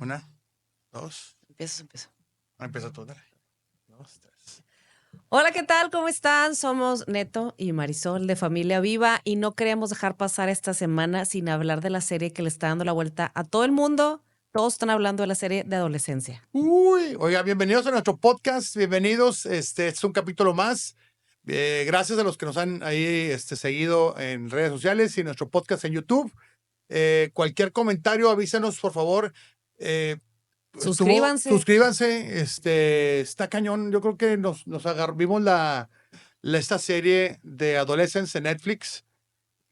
Una, dos. Empieza. Empieza tú, dale. Dos, tres. Hola, ¿qué tal? ¿Cómo están? Somos Neto y Marisol de Familia Viva y no queríamos dejar pasar esta semana sin hablar de la serie que le está dando la vuelta a todo el mundo. Todos están hablando de la serie de adolescencia. Oiga, bienvenidos a nuestro podcast. Bienvenidos. Este es un capítulo más. Gracias a los que nos han ahí seguido en redes sociales y nuestro podcast en YouTube. Cualquier comentario, avísenos, por favor. Suscríbanse. Suscríbanse. Está cañón. Yo creo que nos vimos esta serie de Adolescence en Netflix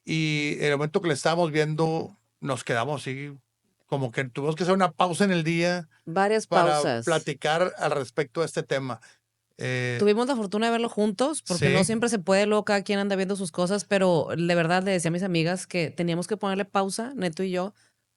y en el momento que la estábamos viendo nos quedamos así, como que tuvimos que hacer una pausa en el día Varias para pausas. platicar al respecto de este tema. Tuvimos la fortuna de verlo juntos porque Sí. no siempre se puede, luego cada quien anda viendo sus cosas, pero de verdad le decía a mis amigas que teníamos que ponerle pausa, Neto y yo,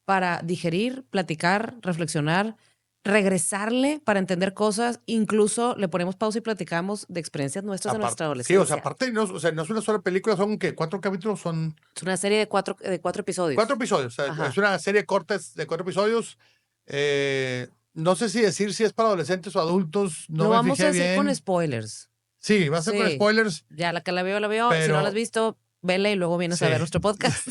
para digerir, platicar, reflexionar, regresarle para entender cosas, incluso le ponemos pausa y platicamos de experiencias nuestras de nuestra adolescencia. Sí, aparte no es una sola película, son que 4 capítulos, son... Es una serie de cuatro episodios. 4 episodios, es una serie corta de 4 episodios. No sé si decir si es para adolescentes o adultos, no Lo me vamos fijé a decir bien. con spoilers. Sí, va a ser con spoilers. Ya la que la vio, pero... si no la has visto, vela y luego vienes a ver nuestro podcast.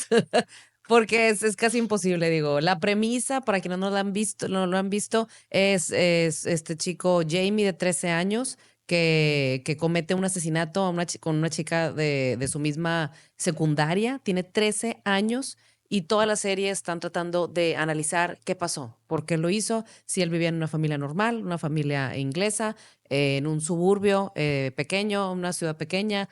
Porque es casi imposible, digo. La premisa, para quienes no lo han visto, es este chico Jamie de 13 años que comete un asesinato con una chica de su misma secundaria. Tiene 13 años y toda la serie están tratando de analizar qué pasó, por qué lo hizo, si él vivía en una familia normal, una familia inglesa, en un suburbio pequeño, una ciudad pequeña,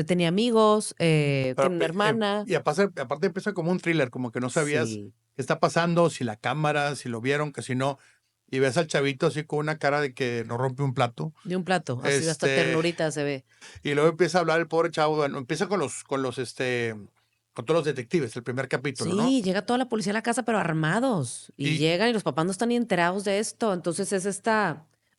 tenía amigos, tiene una hermana. Y aparte empieza como un thriller, como que no sabías qué está pasando, si la cámara, si lo vieron, que si no. Y ves al chavito así con una cara de que no rompe un plato. De un plato, así hasta ternurita se ve. Y luego empieza a hablar el pobre chavo, bueno, empieza con todos los detectives, el primer capítulo, ¿no? Sí, llega toda la policía a la casa, pero armados. Y llegan y los papás no están ni enterados de esto. Entonces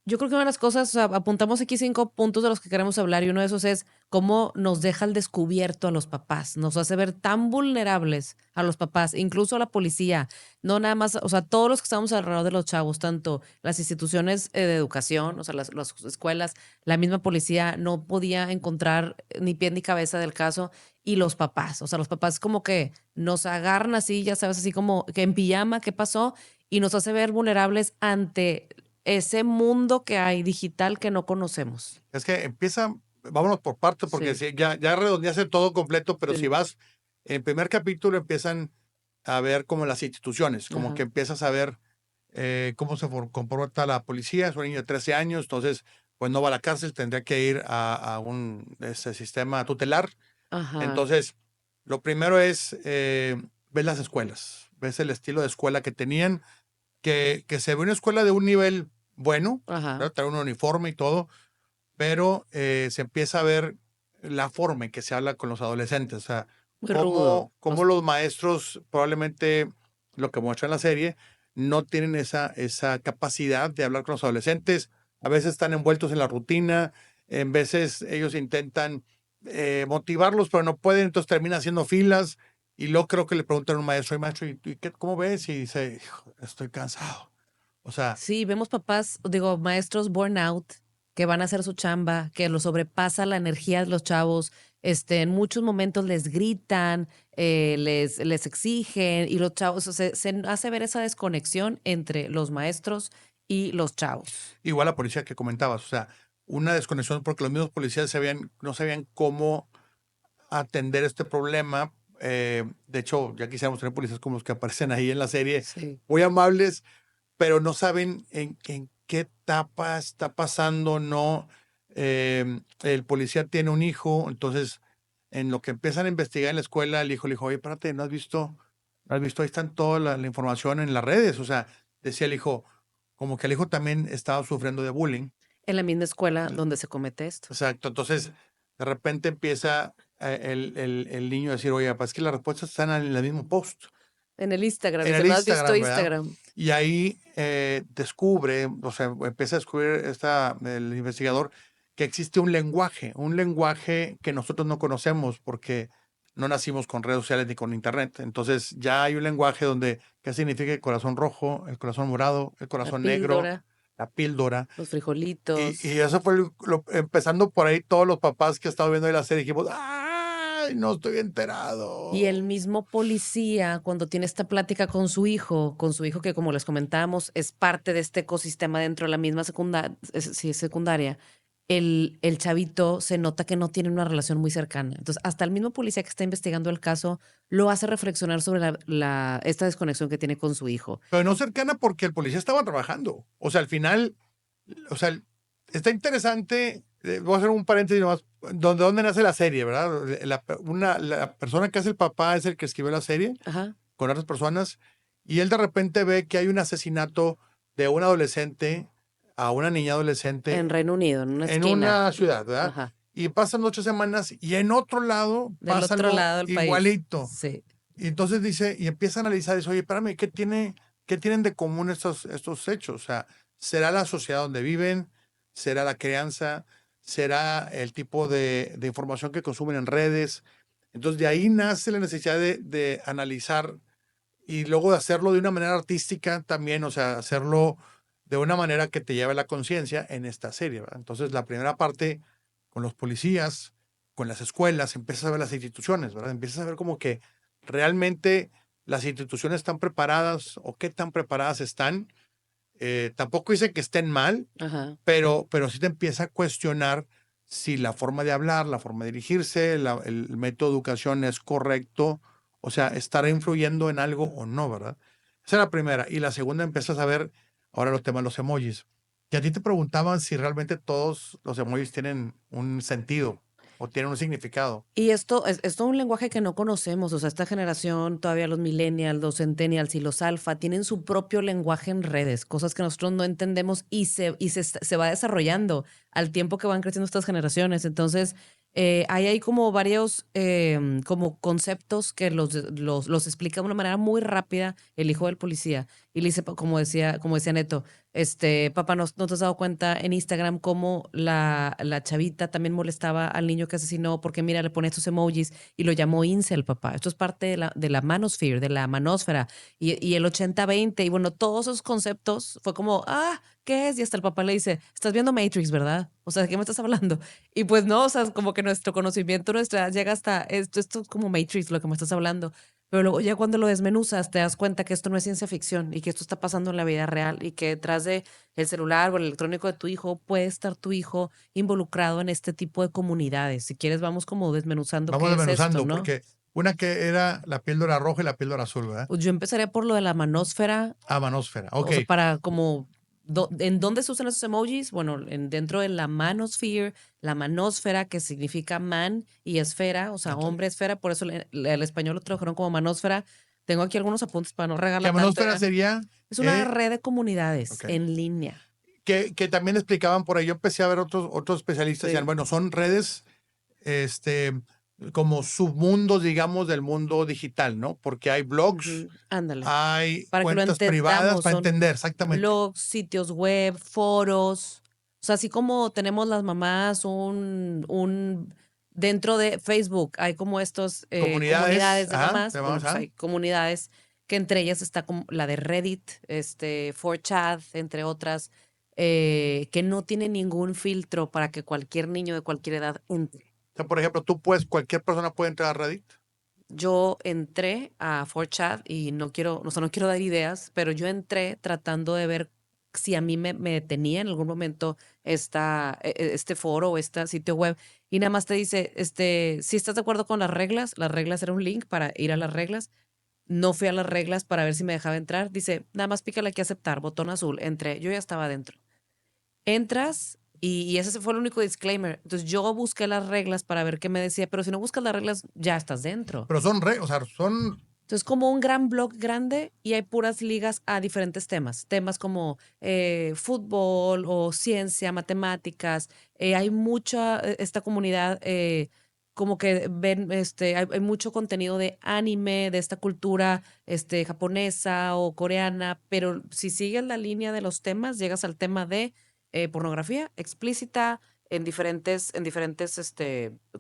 yo creo que una de las cosas, o sea, apuntamos aquí 5 puntos de los que queremos hablar y uno de esos es cómo nos deja al descubierto a los papás, nos hace ver tan vulnerables a los papás, incluso a la policía, no nada más, o sea, todos los que estamos alrededor de los chavos, tanto las instituciones de educación, o sea, las escuelas, la misma policía no podía encontrar ni pie ni cabeza del caso y los papás, o sea, los papás como que nos agarran así, ya sabes, así como que en pijama, ¿qué pasó? Y nos hace ver vulnerables ante ese mundo que hay digital que no conocemos. Es que vámonos por partes, porque ya redondeaste todo completo, pero si vas, en el primer capítulo empiezan a ver como las instituciones, como que empiezas a ver cómo se comporta la policía. Es un niño de 13 años, entonces pues no va a la cárcel, tendría que ir a un sistema tutelar. Entonces, lo primero es, ves las escuelas, ves el estilo de escuela que tenían, que se ve una escuela de un nivel bueno, trae un uniforme y todo, pero se empieza a ver la forma en que se habla con los adolescentes, o sea, cómo los maestros, probablemente lo que muestra en la serie, no tienen esa capacidad de hablar con los adolescentes. A veces están envueltos en la rutina, en veces ellos intentan motivarlos, pero no pueden, entonces terminan haciendo filas. Y luego creo que le preguntan a un maestro, maestro, ¿cómo ves? Y dice, estoy cansado. O sea, sí, vemos papás, digo, maestros burnout que van a hacer su chamba, que lo sobrepasa la energía de los chavos. En muchos momentos les gritan, les exigen y los chavos, o sea, se hace ver esa desconexión entre los maestros y los chavos. Igual la policía que comentabas, o sea, una desconexión porque los mismos policías no sabían cómo atender este problema. De hecho, ya quisiéramos tener policías como los que aparecen ahí en la serie, muy amables, pero no saben en qué etapa está pasando, no. El policía tiene un hijo, entonces en lo que empiezan a investigar en la escuela, el hijo le dijo, oye, espérate, ¿no has visto? Ahí están toda la información en las redes. O sea, decía el hijo, como que el hijo también estaba sufriendo de bullying. En la misma escuela donde se comete esto. Exacto. Entonces, de repente empieza el niño a decir, oye, pues es que las respuestas están en el mismo post. En el Instagram. En el el no has visto Instagram. Instagram. Y ahí descubre, o sea, empieza a descubrir el investigador que existe un lenguaje que nosotros no conocemos porque no nacimos con redes sociales ni con internet. Entonces ya hay un lenguaje donde, ¿qué significa el corazón rojo, el corazón morado, el La corazón negro, píldora, la píldora? los Y frijolitos. eso fue empezando por ahí todos los papás que estaban viendo ahí la serie, dijimos, ¡ay, no estoy Y el enterado! mismo policía, cuando tiene esta plática con su hijo que, como les comentamos, es parte de este ecosistema dentro de la misma secundaria, el chavito se nota que no tiene una relación muy cercana. Entonces, hasta el mismo policía que está investigando el caso lo hace reflexionar sobre esta desconexión que tiene con su hijo. Pero no cercana porque el policía estaba trabajando. O sea, al final, o sea, está interesante. Voy a hacer un paréntesis nomás. ¿Dónde nace la serie, verdad? La persona que hace el papá es el que escribió la serie Ajá. con otras personas y él de repente ve que hay un asesinato de un adolescente a una niña adolescente En Reino Unido, en una en esquina. una ciudad, ¿verdad? Ajá. Y pasan 8 semanas y en otro lado Del pasa otro algo lado del país. igualito. Sí. Y entonces dice, y empieza a analizar eso, oye, espérame, qué tienen de común estos hechos? O sea, ¿será la sociedad donde viven? ¿Será la crianza? ¿Será el tipo de información que consumen en redes? Entonces de ahí nace la necesidad de analizar y luego de hacerlo de una manera artística también, o sea, hacerlo de una manera que te lleve a la conciencia en esta serie, ¿verdad? Entonces la primera parte con los policías, con las escuelas, empiezas a ver las instituciones, ¿verdad? Empiezas a ver como que realmente las instituciones están preparadas o qué tan preparadas están. Tampoco dice que estén mal, Ajá. pero sí te empieza a cuestionar si la forma de hablar, la forma de dirigirse, el método de educación es correcto, o sea, estará influyendo en algo o no, ¿verdad? Esa es la primera. Y la segunda empiezas a ver ahora los temas de los emojis. Y a ti te preguntaban si realmente todos los emojis tienen un sentido o tienen un significado. Y esto es todo un lenguaje que no conocemos, o sea, esta generación, todavía los millennials, los centennials y los alfa tienen su propio lenguaje en redes, cosas que nosotros no entendemos y se va desarrollando al tiempo que van creciendo estas generaciones. Entonces, hay ahí como varios como conceptos que los explica de una manera muy rápida el hijo del policía. Y le dice, como decía Neto, papá, ¿no te has dado cuenta en Instagram cómo la chavita también molestaba al niño que asesinó? Porque mira, le pone estos emojis y lo llamó incel, papá. Esto es parte de la manosphere, de la manósfera. Y el 80-20, y bueno, todos esos conceptos fue como, ¿qué es? Y hasta el papá le dice, estás viendo Matrix, ¿verdad? O sea, ¿de qué me estás hablando? Y pues no, o sea, como que nuestro conocimiento, nuestra, llega hasta, esto es como Matrix, lo que me estás hablando. Pero luego ya cuando lo desmenuzas te das cuenta que esto no es ciencia ficción y que esto está pasando en la vida real y que detrás de el celular o el electrónico de tu hijo puede estar tu hijo involucrado en este tipo de comunidades. Si quieres vamos como desmenuzando Vamos qué es esto, desmenuzando, ¿no? porque una que era la píldora roja y la píldora azul, ¿verdad? Pues yo empezaría por lo de la manósfera, Ah, manósfera. Ok. o sea, para como ¿en dónde se usan esos emojis? Bueno, dentro de la manosphere, la manósfera, que significa man y esfera, o sea, Ento- hombre esfera, por eso el español lo tradujeron como manósfera. Tengo aquí algunos apuntes para no Que regarla tanto. manósfera sería, Es una red de comunidades ok, en línea. que también explicaban por ahí, yo empecé a ver otros especialistas, decían, Sí. bueno, son redes, este, como submundos, digamos, del mundo digital, ¿no? Porque hay blogs, Ujú, ándale. hay Para que lo cuentas privadas, entendamos, para son entender exactamente. blogs, sitios web, foros. O sea, así como tenemos las mamás dentro de Facebook hay como estos Comunidades, comunidades de ajá, mamás, te bueno, vamos pues a, hay comunidades que entre ellas está como la de Reddit, 4chan, entre otras, que no tiene ningún filtro para que cualquier niño de cualquier edad entre. o sea, por ejemplo, cualquier persona puede entrar a Reddit. Yo entré a 4chan y no quiero, o sea, no quiero dar ideas, pero yo entré tratando de ver si a mí me detenía en algún momento este foro o este sitio web y nada más te dice, si estás de acuerdo con las reglas era un link para ir a las reglas. No fui a las reglas para ver si me dejaba entrar. Dice, nada más pícale aquí a aceptar, botón azul. Entré, yo ya estaba dentro. Entras y ese fue el único disclaimer. Entonces yo busqué las reglas para ver qué me decía, pero si no buscas las reglas, ya estás dentro. Pero o sea, son, Entonces, como un gran blog grande y hay puras ligas a diferentes temas. Temas como fútbol o ciencia, matemáticas. Hay mucha, esta comunidad, como que ven, hay mucho contenido de anime, de esta cultura japonesa o coreana, pero si sigues la línea de los temas, llegas al tema de pornografía explícita en diferentes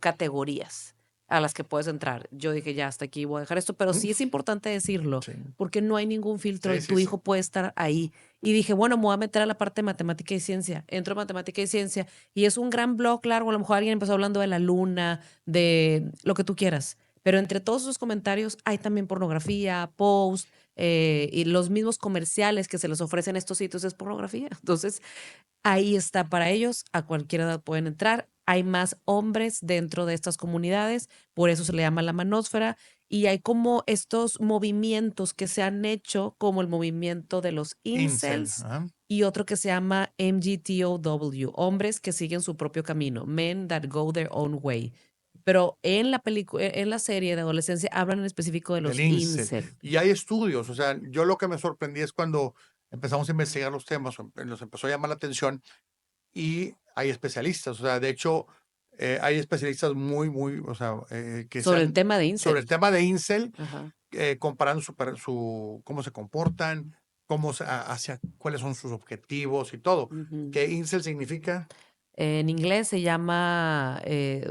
categorías. a las que puedes entrar. Yo dije, ya, hasta aquí voy a dejar esto, pero sí es importante decirlo, Sí, porque no hay ningún filtro sí, y sí, tu sí. hijo puede estar ahí. Y dije, bueno, me voy a meter a la parte de matemática y ciencia. Entro a matemática y ciencia y es un gran blog largo. A lo mejor alguien empezó hablando de la luna, de lo que tú quieras. Pero entre todos esos comentarios hay también pornografía, post, y los mismos comerciales que se les ofrecen a estos sitios es pornografía. Entonces, ahí está para ellos, a cualquier edad pueden entrar. Hay más hombres dentro de estas comunidades, por eso se le llama la manósfera, y hay como estos movimientos que se han hecho, como el movimiento de los Incel. incels y otro que se llama MGTOW, hombres que siguen su propio camino, men that go their own way. Pero en la película, en la serie de adolescencia hablan en específico de Del los incel. incel. Y hay estudios, o sea, yo lo que me sorprendí es cuando empezamos a investigar los temas, nos empezó a llamar la atención y hay especialistas, o sea, de hecho, hay especialistas muy, o sea, que Sobre el sean tema de sobre incel. el tema de incel, Ajá. comparando cómo se comportan, hacia cuáles son sus objetivos y todo. Ujú. ¿Qué incel significa? En inglés se llama,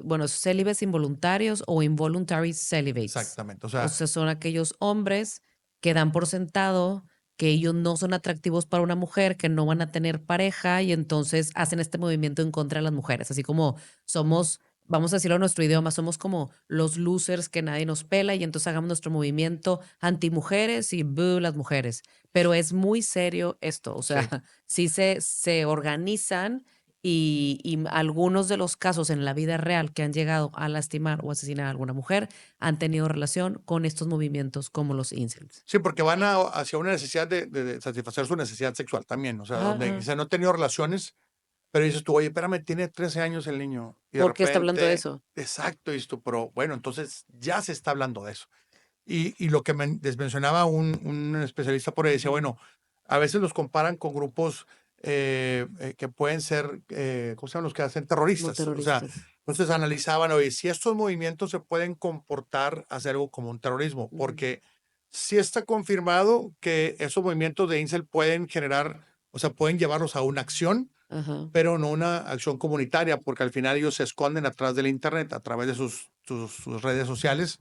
bueno, célibes involuntarios o involuntary celibates. Exactamente, o O sea, sea, son aquellos hombres que dan por sentado que ellos no son atractivos para una mujer, que no van a tener pareja y entonces hacen este movimiento en contra de las mujeres. Así como somos, vamos a decirlo en nuestro idioma, somos como los losers que nadie nos pela y entonces hagamos nuestro movimiento anti-mujeres y boo las mujeres. Pero es muy serio esto, o sea, sí. sí se organizan y algunos de los casos en la vida real que han llegado a lastimar o asesinar a alguna mujer han tenido relación con estos movimientos como los incels. Sí, porque van hacia una necesidad de satisfacer su necesidad sexual también, o sea, Ajá, donde ajá. quizá no ha tenido relaciones, pero dices tú, oye, espérame, tiene 13 años el niño, y de ¿Por qué está hablando de repente, eso? exacto, y tú, pero bueno, entonces ya se está hablando de eso. Y lo que les mencionaba un especialista por ahí, decía, bueno, a veces los comparan con grupos que pueden ser, ¿cómo se llaman los que hacen Como terroristas? O sea, terroristas. entonces analizaban, oye, si estos movimientos se pueden comportar hacia algo como un terrorismo, Ujú. porque sí está confirmado que esos movimientos de incel pueden generar, o sea, pueden llevarlos a una acción, Ajá. pero no una acción comunitaria, porque al final ellos se esconden atrás del Internet, a través de sus redes sociales,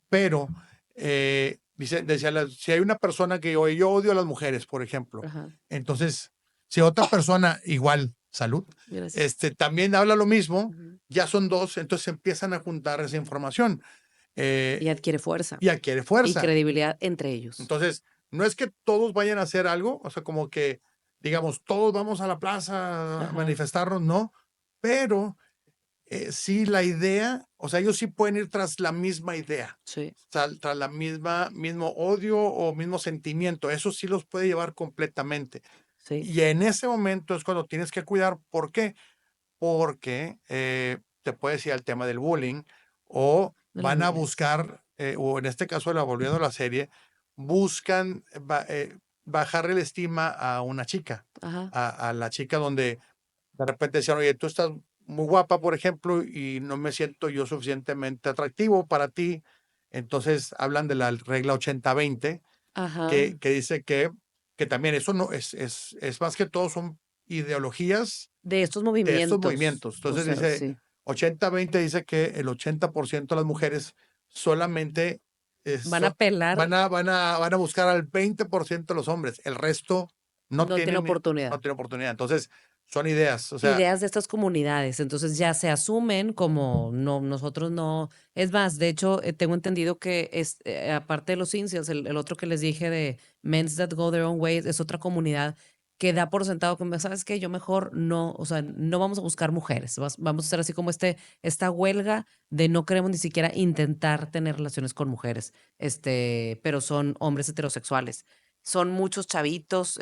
pero decía, si hay una persona que oye, yo odio a las mujeres, por ejemplo, Ajá. entonces, si otra persona igual, salud, Gracias. también habla lo mismo, Ujú. ya son dos, entonces empiezan a juntar esa información Y eh, adquiere fuerza y adquiere y fuerza. credibilidad entre ellos. Entonces, no es que todos vayan a hacer algo, o sea, como que, digamos, todos vamos a la plaza a Ajá. manifestarnos, no, pero sí la idea, o sea, ellos sí pueden ir tras la misma idea, Sí, tras la mismo odio o mismo sentimiento, eso sí los puede llevar completamente. sí. Y en ese momento es cuando tienes que cuidar, ¿por qué? Porque te puedes ir al tema del bullying o De las van a mujeres. buscar, o en este caso, volviendo a la serie, buscan bajarle la estima a una chica, Ajá. a la chica donde de repente decían, oye, tú estás muy guapa, por ejemplo, y no me siento yo suficientemente atractivo para ti. Entonces hablan de la regla 80-20, Ajá. que dice que también eso no es más que todo son ideologías De estos de estos movimientos. movimientos. O Entonces sea, dice sí. 80-20, dice que el 80% de las mujeres solamente Van a pelar, van a buscar al 20% de los hombres. El resto no no tiene tienen, no oportunidad. tiene oportunidad. Entonces, son ideas. O sea, Ideas de estas comunidades, entonces ya se asumen como no, nosotros no. Es más, de hecho, tengo entendido que es, aparte de los incels, el otro que les dije de Men's That Go Their Own Ways, es otra comunidad que da por sentado que, ¿sabes qué? Yo mejor no, o sea, no vamos a buscar mujeres, vamos a hacer así como esta huelga de no queremos ni siquiera intentar tener relaciones con mujeres, pero son hombres heterosexuales. Son muchos chavitos,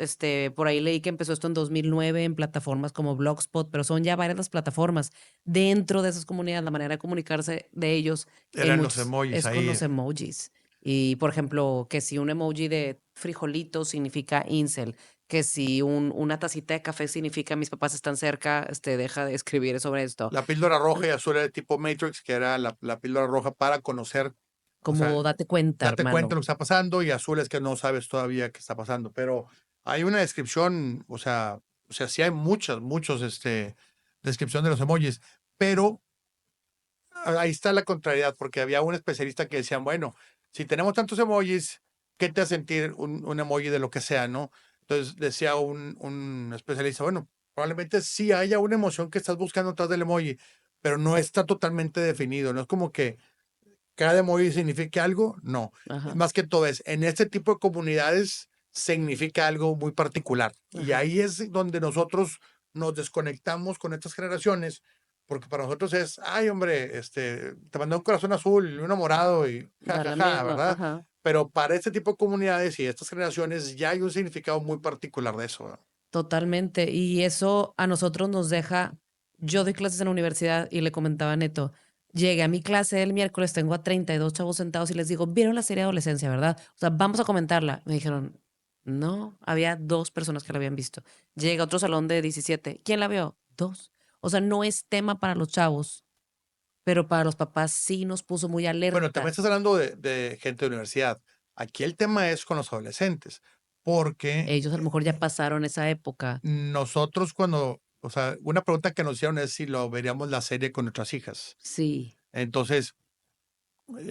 por ahí leí que empezó esto en 2009 en plataformas como Blogspot, pero son ya varias las plataformas. Dentro de esas comunidades, la manera de comunicarse de ellos, hay eran los muchos, emojis es con ahí. los emojis. Y, por ejemplo, que si un emoji de frijolito significa incel, que si una tacita de café significa mis papás están cerca, deja de escribir sobre esto. La píldora roja y azul era de tipo Matrix, que era la píldora roja para conocer, o sea, Como date cuenta, date cuenta de hermano. lo que está pasando, y azul es que no sabes todavía qué está pasando. Pero hay una descripción, sí hay muchos, descripción de los emojis, pero ahí está la contrariedad, porque había un especialista que decían, bueno, si tenemos tantos emojis, ¿qué te hace sentir un emoji de lo que sea, no? Entonces decía un especialista, bueno, probablemente sí haya una emoción que estás buscando atrás del emoji, pero no está totalmente definido, no es como que cada emoji signifique algo, no. Ajá, Más que todo es, en este tipo de comunidades significa algo muy particular. Y ajá. ahí es donde nosotros nos desconectamos con estas generaciones, porque para nosotros es, ay, hombre, te mandé un corazón azul y uno morado y Da la jajaja, misma, ¿verdad? ajá. Pero para este tipo de comunidades y estas generaciones ya hay un significado muy particular de eso, ¿verdad? Totalmente. Y eso a nosotros nos deja, yo doy clases en la universidad y le comentaba a Neto, llegué a mi clase el miércoles, tengo a 32 chavos sentados y les digo, ¿vieron la serie de Adolescencia, verdad? O sea, vamos a comentarla. Me dijeron, no, había 2 personas que la habían visto. Llega a otro salón de 17. ¿Quién la vio? 2. O sea, no es tema para los chavos, pero para los papás sí nos puso muy Bueno, también alerta. estás hablando de gente de universidad. Aquí el tema es con los adolescentes, porque Ellos a lo mejor ya pasaron esa época. nosotros cuando, o sea, una pregunta que nos hicieron es si lo veríamos la serie con nuestras hijas. Sí. Entonces,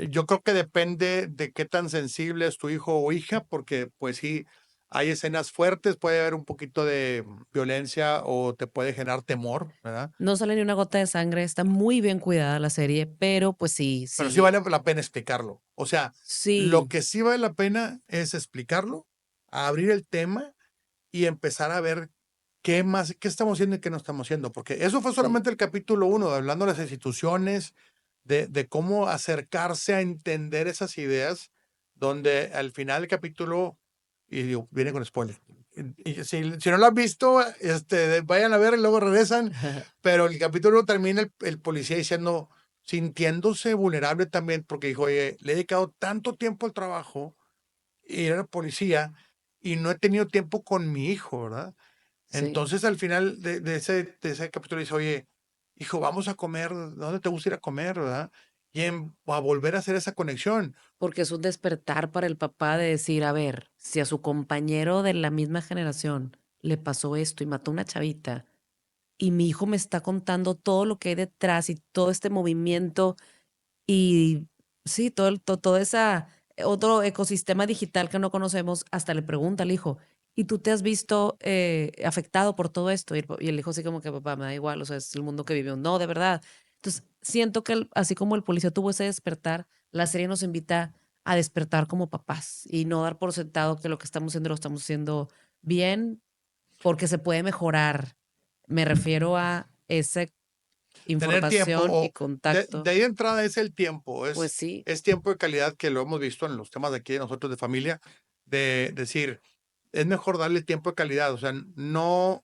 yo creo que depende de qué tan sensible es tu hijo o hija, porque pues sí, hay escenas fuertes, puede haber un poquito de violencia o te puede generar temor, ¿verdad? No sale ni una gota de sangre, está muy bien cuidada la serie, pero pues sí, Pero sí sí, vale la pena explicarlo. O sea, lo sí, que sí vale la pena es explicarlo, abrir el tema y empezar a ver qué más, qué estamos haciendo y qué no estamos haciendo, porque eso fue sí, solamente el capítulo 1, hablando de las instituciones, de cómo acercarse a entender esas ideas, donde al final del capítulo, y digo, viene con spoiler. Y si no lo han visto, vayan a ver y luego regresan, pero el capítulo termina el policía diciendo, sintiéndose vulnerable también, porque dijo, oye, le he dedicado tanto tiempo al trabajo y era policía y no he tenido tiempo con mi hijo, ¿verdad? sí, Entonces al final de ese capítulo dice, oye, hijo, vamos a comer, ¿dónde te gusta ir a comer, verdad? Y a volver a hacer esa conexión. porque es un despertar para el papá de decir, a ver, si a su compañero de la misma generación le pasó esto y mató a una chavita, y mi hijo me está contando todo lo que hay detrás y todo este movimiento y sí, todo esa otro ecosistema digital que no conocemos, hasta le pregunta al hijo, ¿y tú te has visto afectado por todo esto? Y el hijo así como que, papá, me da igual, o sea, es el mundo que vivió. No, de verdad. Entonces, siento que así como el policía tuvo ese despertar, la serie nos invita a despertar como papás y no dar por sentado que lo que estamos haciendo lo estamos haciendo bien, porque se puede mejorar. Me refiero a esa Tener tiempo, información y o de contacto. ahí de entrada es el tiempo, Pues sí. es tiempo de calidad que lo hemos visto en los temas de aquí de nosotros de familia, de decir, es mejor darle tiempo de calidad, o sea, no,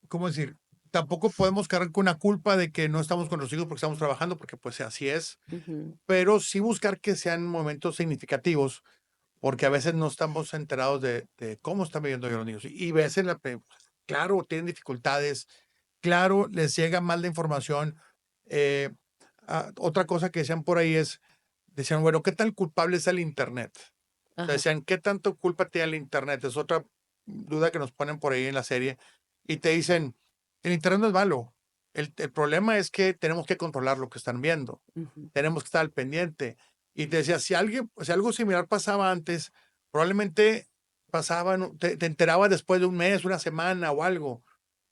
¿cómo decir? Tampoco podemos cargar con una culpa de que no estamos con los hijos porque estamos trabajando, porque pues así es, Ujú. pero sí buscar que sean momentos significativos, porque a veces no estamos enterados de cómo están viviendo ellos los niños. Y ves claro, tienen dificultades, claro, les llega mal la información. Eh, Otra cosa que decían por ahí es, decían, bueno, ¿qué tan culpable es el Internet? O sea, Ajá, decían, ¿qué tanto culpa tiene el Internet? Es otra duda que nos ponen por ahí en la serie. Y te dicen, el Internet no es malo. El problema es que tenemos que controlar lo que están viendo. ujú. Tenemos que estar al pendiente. Y te decía, si algo similar pasaba antes, probablemente te enterabas después de un mes, una semana o algo.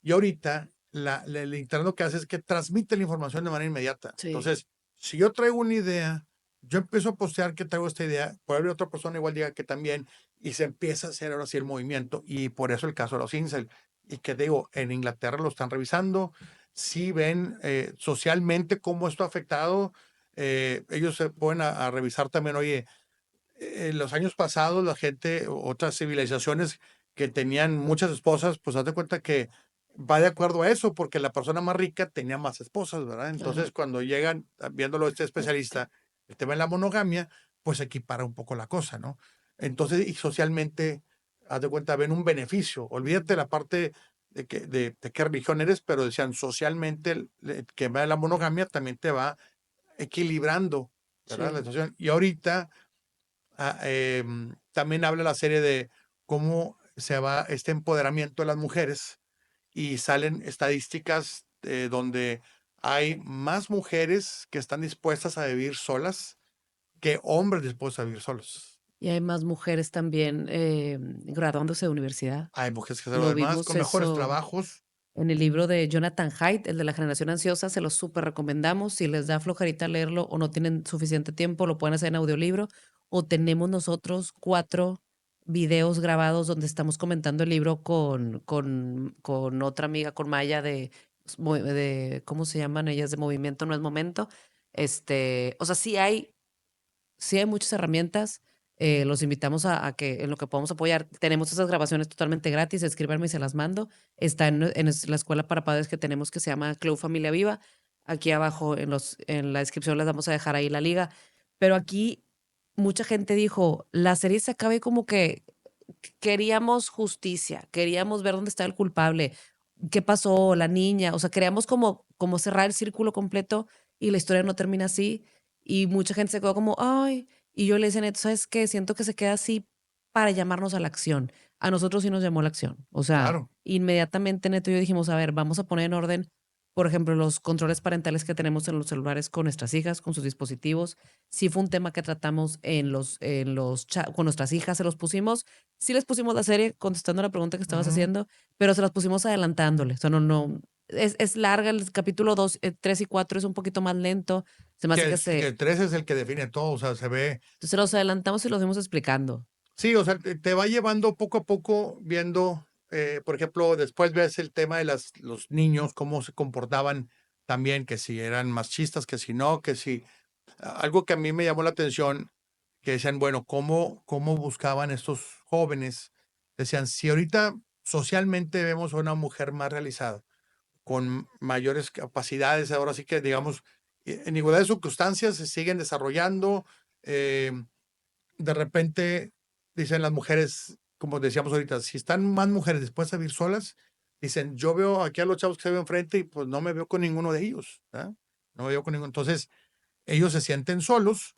Y ahorita el Internet lo que hace es que transmite la información de manera inmediata. Sí, Entonces, si yo traigo una idea, yo empiezo a postear que traigo esta idea, puede haber otra persona igual diga que también, y se empieza a hacer ahora sí el movimiento, y por eso el caso de los incel. Y que digo, en Inglaterra lo están revisando, sí ven socialmente cómo esto ha afectado, ellos se ponen a revisar también, oye, en los años pasados la gente, otras civilizaciones que tenían muchas esposas, pues haz de cuenta que va de acuerdo a eso, porque la persona más rica tenía más esposas, ¿verdad? ajá, Entonces, cuando llegan, viéndolo este especialista, el tema de la monogamia, pues equipara un poco la cosa, ¿no? Entonces, y socialmente, haz de cuenta, ven un beneficio. Olvídate la parte de qué religión eres, pero decían socialmente, que va de la monogamia también te va equilibrando, ¿verdad? La sí, situación. Y ahorita también habla la serie de cómo se va este empoderamiento de las mujeres y salen estadísticas donde hay más mujeres que están dispuestas a vivir solas que hombres dispuestos a vivir solos. Y hay más mujeres también graduándose de universidad. Hay mujeres que se Lo lo demás vimos con mejores eso trabajos. en el libro de Jonathan Haidt, el de la generación ansiosa, se los súper recomendamos. Si les da flojerita leerlo o no tienen suficiente tiempo, lo pueden hacer en audiolibro. O tenemos nosotros 4 videos grabados donde estamos comentando el libro con otra amiga, con Maya ¿cómo se llaman ellas? De Movimiento No es Momento. O sea, sí hay muchas herramientas. Los invitamos a que en lo que podamos apoyar. Tenemos esas grabaciones totalmente gratis. Escríbanme y se las mando. Está en la escuela para padres que tenemos que se llama Club Familia Viva. Aquí abajo en la descripción les vamos a dejar ahí la liga. Pero aquí mucha gente dijo, la serie se acaba y como que queríamos justicia, queríamos ver dónde está el culpable, qué pasó, la niña, o sea, queríamos como cerrar el círculo completo y la historia no termina así. Y mucha gente se quedó como, ay, y yo le decía, Neto, ¿sabes qué? Siento que se queda así para llamarnos a la acción. A nosotros sí nos llamó la acción. O sea, Claro. inmediatamente Neto y yo dijimos, a ver, vamos a poner en orden, por ejemplo, los controles parentales que tenemos en los celulares con nuestras hijas, con sus dispositivos. Sí fue un tema que tratamos con nuestras hijas, se los pusimos. Sí les pusimos la serie contestando la pregunta que estabas Ujú. haciendo, pero se las pusimos adelantándole. O sea, no, es larga, el capítulo 2, 3 y 4 es un poquito más lento. Se me hace que Que el 3 es el que define todo, o sea, se ve. se los adelantamos y los fuimos explicando. Sí, o sea, te va llevando poco a poco viendo, por ejemplo, después ves el tema de los niños, cómo se comportaban también, que si eran machistas, que si no, que si. Algo que a mí me llamó la atención, que decían, bueno, ¿cómo buscaban estos jóvenes? Decían, si ahorita socialmente vemos a una mujer más realizada, con mayores capacidades, ahora sí que, digamos, en igualdad de circunstancias se siguen desarrollando, eh, de repente dicen las mujeres, como decíamos ahorita, si están más mujeres dispuestas a vivir solas, dicen, yo veo aquí a los chavos que se ven enfrente y pues no me veo con ninguno de ellos, ¿verdad? No me veo con ninguno. Entonces, ellos se sienten solos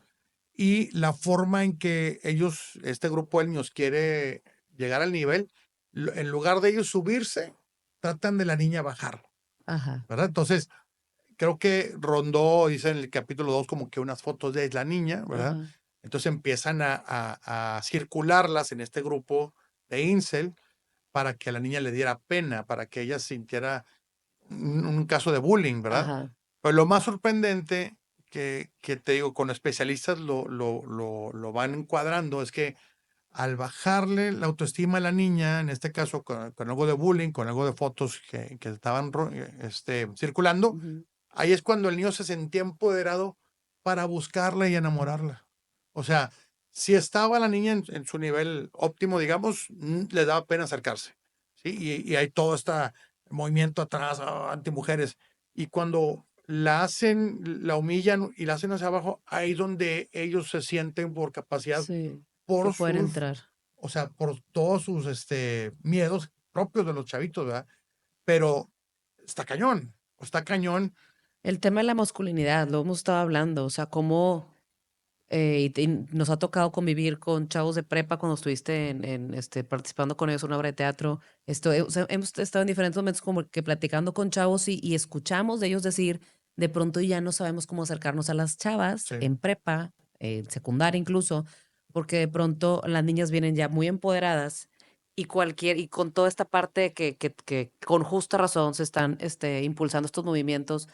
y la forma en que ellos, este grupo de niños quiere llegar al nivel, en lugar de ellos subirse, tratan de la niña bajar, Ajá, ¿verdad? Entonces, creo que rondó, dice en el capítulo 2, como que unas fotos de la niña, ¿verdad? ajá. Entonces empiezan a circularlas en este grupo de incel para que a la niña le diera pena, para que ella sintiera un caso de bullying, ¿verdad? Ajá. Pero lo más sorprendente que te digo, con especialistas lo van encuadrando, es que al bajarle la autoestima a la niña, en este caso con algo de bullying, con algo de fotos que estaban circulando, Ujú. ahí es cuando el niño se sentía empoderado para buscarla y enamorarla. O sea, si estaba la niña en su nivel óptimo, digamos, le daba pena acercarse, ¿sí? Y hay todo este movimiento atrás, antimujeres. Y cuando la hacen, la humillan y la hacen hacia abajo, ahí es donde ellos se sienten por capacidad, Sí, que por pueden sus, entrar. o sea, por todos sus miedos propios de los chavitos, ¿verdad? Pero está cañón. El tema de la masculinidad, lo hemos estado hablando, o sea, cómo y nos ha tocado convivir con chavos de prepa cuando estuviste participando con ellos en una obra de teatro. O sea, hemos estado en diferentes momentos como que platicando con chavos y escuchamos de ellos decir, de pronto ya no sabemos cómo acercarnos a las chavas Sí. en prepa, en secundaria incluso, porque de pronto las niñas vienen ya muy empoderadas y con toda esta parte que con justa razón se están impulsando estos movimientos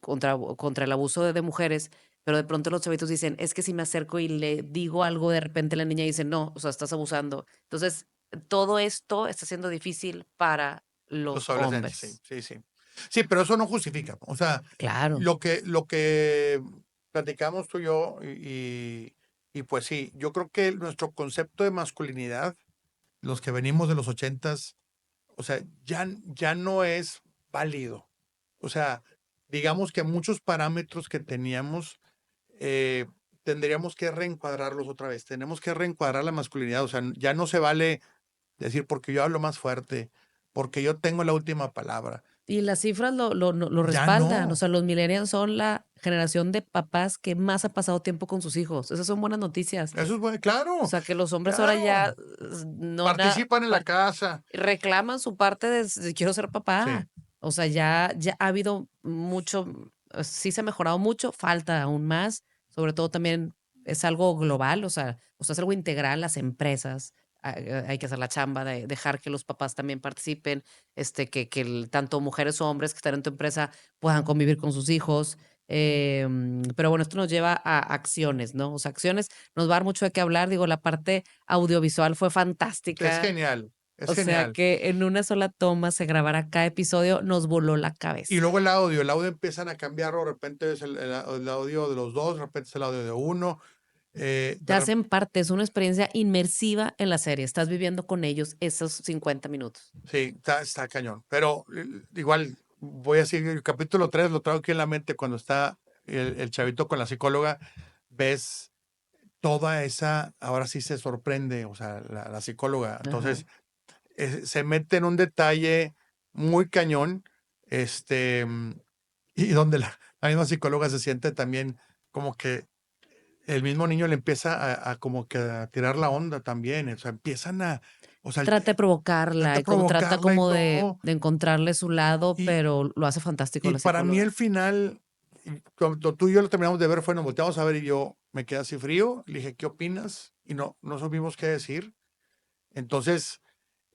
contra el abuso de mujeres, pero de pronto los chavitos dicen, es que si me acerco y le digo algo, de repente la niña dice, no, o sea, estás abusando. Entonces, todo esto está siendo difícil para Los los adolescentes, sí, hombres. sí, sí. Sí, pero eso no justifica. O sea, Claro. lo que platicamos tú y yo, y pues sí, yo creo que nuestro concepto de masculinidad, los que venimos de los ochentas, o sea, ya no es válido. O sea, digamos que muchos parámetros que teníamos, eh, tendríamos que reencuadrarlos otra vez. Tenemos que reencuadrar la masculinidad. O sea, ya no se vale decir porque yo hablo más fuerte, porque yo tengo la última palabra. Y las cifras lo Ya respaldan. O no. sea, los millennials son la generación de papás que más ha pasado tiempo con sus hijos. Esas son buenas noticias. Eso es bueno, O claro, sea, que los hombres ahora ya claro. Participan en la casa. reclaman su parte de quiero ser Sí, papá. O sea, ya ha habido mucho, sí se ha mejorado mucho, falta aún más. Sobre todo también es algo global, o sea, es algo integral, las empresas. Hay que hacer la chamba de dejar que los papás también participen, tanto mujeres o hombres que están en tu empresa puedan convivir con sus hijos. Pero bueno, esto nos lleva a acciones, ¿no? O sea, acciones nos va a dar mucho de qué hablar. Digo, la parte audiovisual fue Es fantástica. genial, es O sea, genial. que en una sola toma se grabara cada episodio, nos voló la Y cabeza. luego el audio empiezan a cambiarlo, de repente es el audio de los dos, de repente es el audio de uno. Te hacen parte, es una experiencia inmersiva en la serie. Estás viviendo con ellos esos 50 minutos. Sí, está cañón. Pero igual voy a decir, el capítulo 3 lo traigo aquí en la mente cuando está el chavito con la psicóloga, ves toda esa, ahora sí se sorprende, o sea, la psicóloga. Ajá. Entonces, se mete en un detalle muy cañón, y donde la misma psicóloga se siente también como que el mismo niño le empieza a como que a tirar la onda también, o sea, empiezan o sea, Trata de provocarla trata de y como trata provocarla y como todo. de encontrarle su lado, Y, pero lo hace fantástico y la para mí psicóloga. el final, y cuando tú y yo lo terminamos de ver, fue nos volteamos a ver y yo me quedé así frío, le dije, ¿qué opinas? Y no supimos qué decir. Entonces,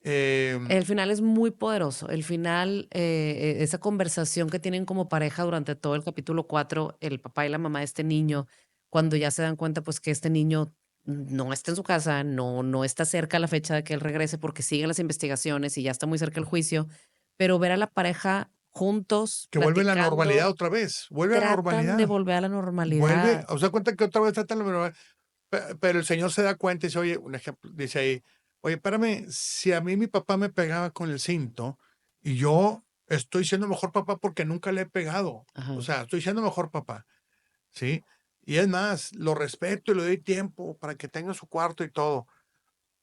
El final es muy poderoso. El final, esa conversación que tienen como pareja durante todo el capítulo 4, el papá y la mamá de este niño, cuando ya se dan cuenta pues que este niño no está en su casa, no está cerca a la fecha de que él regrese porque siguen las investigaciones y ya está muy cerca el juicio, pero ver a la pareja juntos, que vuelve la normalidad platicando, otra vez, vuelve a la tratan de normalidad, volver a la vuelve, normalidad. o sea, cuenta que otra vez tratan la normalidad, pero el señor se da cuenta y dice, oye, un ejemplo, dice ahí, oye, espérame, si a mí mi papá me pegaba con el cinto y yo estoy siendo mejor papá porque nunca le he pegado, o Ajá. sea, estoy siendo mejor papá, ¿sí? Y es más, lo respeto y le doy tiempo para que tenga su cuarto y todo,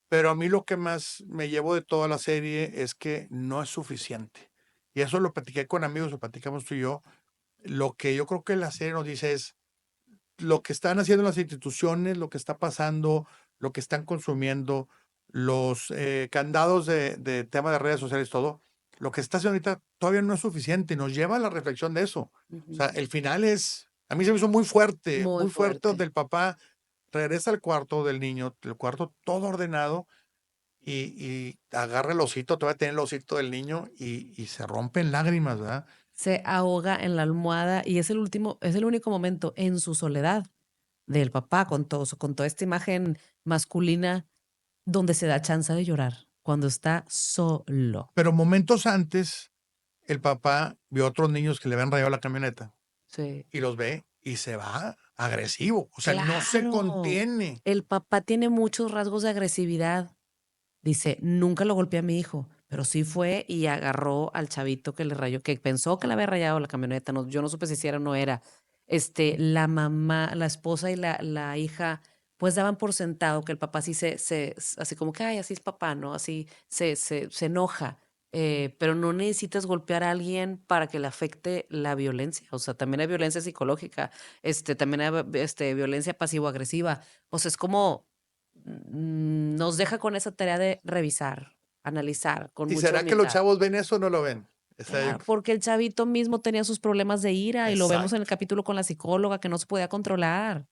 pero a mí lo que más me llevo de toda la serie es que no es suficiente. Y eso lo platiqué con amigos, lo platicamos tú y yo. Lo que yo creo que la serie nos dice es lo que están haciendo las instituciones, lo que está pasando, lo que están consumiendo, los candados de tema de redes sociales, todo, lo que está haciendo ahorita todavía no es suficiente y nos lleva a la reflexión de eso. O sea, Ujú. el final es, a mí se me hizo Muy muy fuerte, donde fuerte. el papá regresa al cuarto del niño, el cuarto todo ordenado, y agarra el osito, todavía tiene el osito del niño y se rompe en lágrimas, ¿verdad? Se ahoga en la almohada y es el único momento en su soledad del papá con toda esta imagen masculina donde se da chance de llorar cuando está solo. Pero momentos antes, el papá vio a otros niños que le habían rayado la camioneta Sí. y los ve y se va agresivo, o sea, no se Claro. contiene. El papá tiene muchos rasgos de agresividad. Dice, nunca lo golpeé a mi hijo, pero sí fue y agarró al chavito que le rayó, que pensó que le había rayado la camioneta. No, yo no supe si era o no era. La mamá, la esposa y la hija, pues daban por sentado que el papá sí así como que, ay, así es papá, ¿no? Así se enoja. Pero no necesitas golpear a alguien para que le afecte la violencia. O sea, también hay violencia psicológica, también hay violencia pasivo-agresiva. O sea, es como nos deja con esa tarea de revisar, analizar con ¿Y mucha será que los humildad. chavos ven eso o no lo ven? Claro, porque el chavito mismo tenía sus problemas de ira y lo vemos en el Exacto. capítulo con la psicóloga que no se podía controlar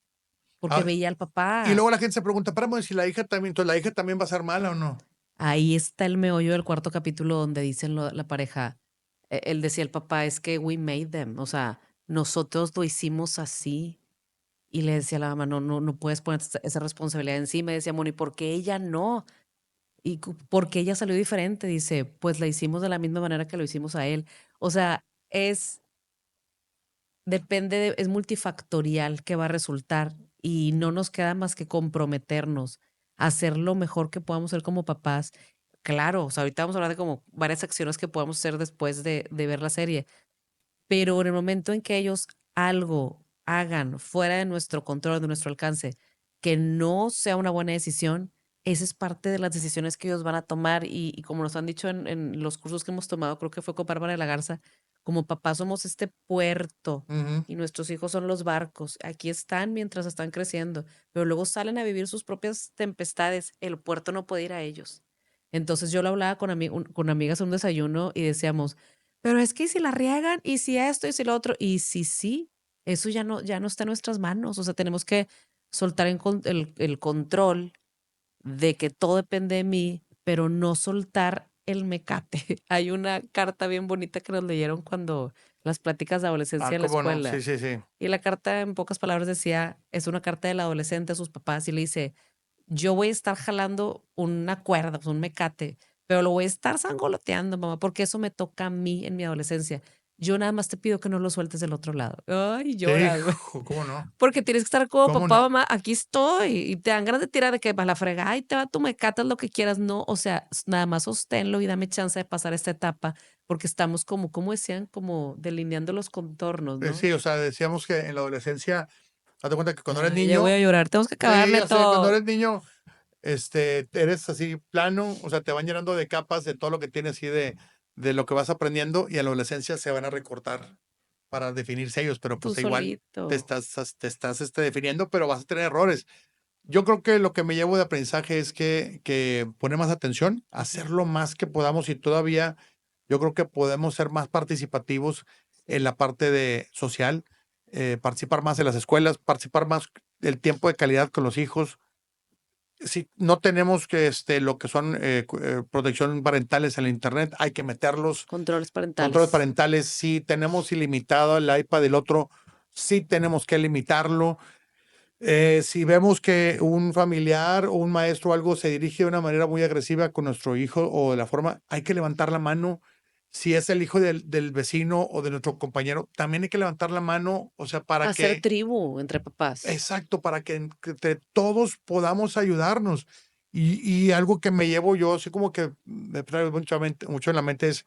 porque Ah, veía al y papá. luego la gente se pregunta, para si la hija también, entonces la hija también va a ser mala o no. Ahí está el meollo del cuarto capítulo donde dicen la pareja, él decía el papá, es que we made them, o sea, nosotros lo hicimos así. Y le decía a la mamá, no puedes poner esa responsabilidad encima. Y decía, Moni, ¿por qué ella no? ¿Y por qué ella salió diferente? Dice, pues la hicimos de la misma manera que lo hicimos a él. O sea, es multifactorial que va a resultar y no nos queda más que comprometernos a hacer lo mejor que podamos ser como papás. Claro, o sea, ahorita vamos a hablar de como varias acciones que podamos hacer después de ver la serie, pero en el momento en que ellos algo hagan fuera de nuestro control, de nuestro alcance, que no sea una buena decisión, esa es parte de las decisiones que ellos van a tomar y como nos han dicho en los cursos que hemos tomado, creo que fue con Bárbara de la Garza, como papás somos este puerto Ujú. y nuestros hijos son los barcos. Aquí están mientras están creciendo, pero luego salen a vivir sus propias tempestades. El puerto no puede ir a ellos. Entonces yo lo hablaba con amigas en un desayuno y decíamos, pero es que ¿y si la riegan? ¿Y si esto? ¿Y si lo otro? Y si sí, eso ya no está en nuestras manos. O sea, tenemos que soltar el control de que todo depende de mí, pero no soltar el mecate. Hay una carta bien bonita que nos leyeron cuando las pláticas de adolescencia en la cómo no, sí, escuela. sí, sí. Y la carta, en pocas palabras, decía, es una carta del adolescente a sus papás y le dice, yo voy a estar jalando una cuerda, pues, un mecate, pero lo voy a estar sangoloteando, mamá, porque eso me toca a mí en mi adolescencia. Yo nada más te pido que no lo sueltes del otro lado. Ay, Sí, lloras, güey. cómo no, Porque tienes que estar como cómo papá, no. mamá, aquí estoy. Y te dan ganas de tirar de que para la frega, ay, te va tu mecate, haz lo que quieras. No, o sea, nada más sosténlo y dame chance de pasar esta etapa, porque estamos como decían, como delineando los contornos, ¿no? Sí, o sea, decíamos que en la adolescencia, date cuenta que cuando eres Ay, ya voy niño, a llorar, tenemos que acabar, sí, ya sé, cuando Neto. eres niño, eres así plano, o sea, te van llenando de capas de todo lo que tienes y de lo que vas aprendiendo, y en la adolescencia se van a recortar para definirse ellos, pero Tú pues igual solito. te estás definiendo, pero vas a tener errores. Yo creo que lo que me llevo de aprendizaje es que poner más atención, hacer lo más que podamos, y todavía yo creo que podemos ser más participativos en la parte de social, participar más en las escuelas, participar más del tiempo de calidad con los hijos. Si no tenemos lo que son protección parentales en el internet, hay que meterlos. Controles Controles parentales. parentales, si tenemos ilimitado el iPad del otro, sí tenemos que limitarlo. Si vemos que un familiar o un maestro o algo se dirige de una manera muy agresiva con nuestro hijo o de la forma, hay que levantar la mano. Si es el hijo del vecino o de nuestro compañero, también hay que levantar la mano, o sea, para Hacer que, tribu entre papás. exacto, para que entre todos podamos ayudarnos. Y algo que me llevo yo, así como que me trae mucho en la mente es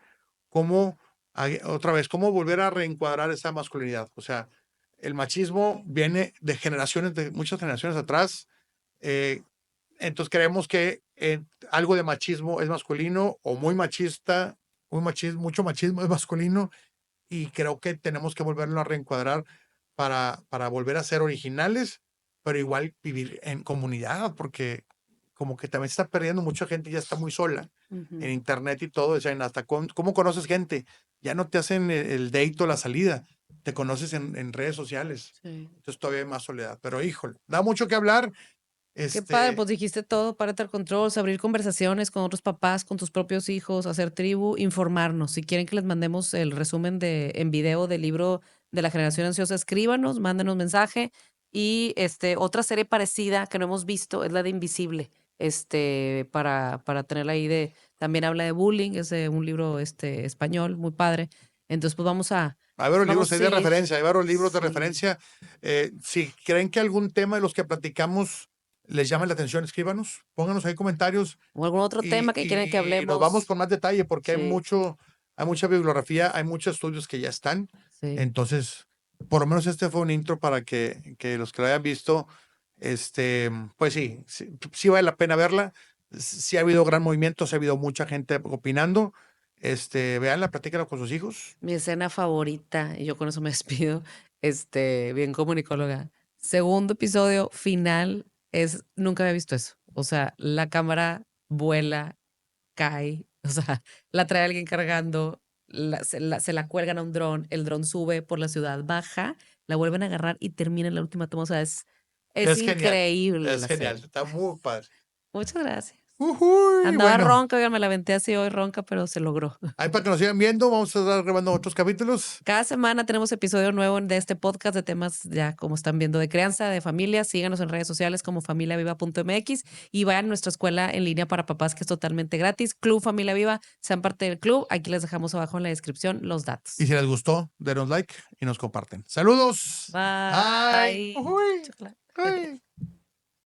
cómo, otra vez, cómo volver a reencuadrar esa masculinidad. O sea, el machismo viene de generaciones, de muchas generaciones atrás. eh, entonces creemos que algo de machismo es masculino o muy machista, mucho machismo es masculino, y creo que tenemos que volverlo a reencuadrar para volver a ser originales, pero igual vivir en comunidad, porque como que también se está perdiendo, mucha gente ya está muy sola en internet y todo, decían, hasta cómo conoces gente, ya no te hacen el date o la salida, te conoces en redes sociales, Sí. entonces todavía hay más soledad, pero híjole, da mucho que hablar, Qué padre, este, pues dijiste todo, parental controls, abrir conversaciones con otros papás, con tus propios hijos, hacer tribu, informarnos. Si quieren que les mandemos el resumen en video del libro de la generación ansiosa, escríbanos, mándenos mensaje. Y otra serie parecida que no hemos visto es la de Invisible. Para tenerla ahí también habla de bullying, es de un libro español, muy padre. Entonces, pues hay varios libros vamos a ahí de seguir. referencia, hay varios libros de Sí. referencia. Si creen que algún tema de los que platicamos les llama la atención, escríbanos, pónganos ahí comentarios O algún otro tema que quieren que y nos vamos hablemos. con más detalle porque Sí, hay mucha bibliografía, hay muchos estudios que ya están. sí. Entonces, por lo menos este fue un intro para que los que lo hayan visto, pues sí, sí vale la pena verla. Sí ha habido gran movimiento, sí ha habido mucha gente opinando. Veanla, platícala con sus hijos. Mi escena favorita, y yo con eso me despido, bien comunicóloga. Segundo episodio final nunca había visto eso. O sea, la cámara vuela, cae, o sea, la trae alguien cargando, se la cuelgan a un dron, el dron sube por la ciudad, baja, la vuelven a agarrar y termina en la última toma. O sea, es increíble Es la genial, serie. está muy padre. Muchas gracias. Ujuy, Andaba bueno, ronca, oigan, me la aventé así hoy ronca, pero se logró. ahí para que nos sigan viendo, vamos a estar grabando otros capítulos. Cada semana tenemos episodio nuevo de este podcast de temas, ya como están viendo, de crianza, de familia. Síganos en redes sociales como familiaviva.mx y vayan a nuestra escuela en línea para papás que es totalmente gratis. Club Familia Viva, sean parte del club. Aquí les dejamos abajo en la descripción los datos. Y si les gustó, denos like y nos comparten. Saludos. Bye. Bye. Ujuy, Chocolate. uy.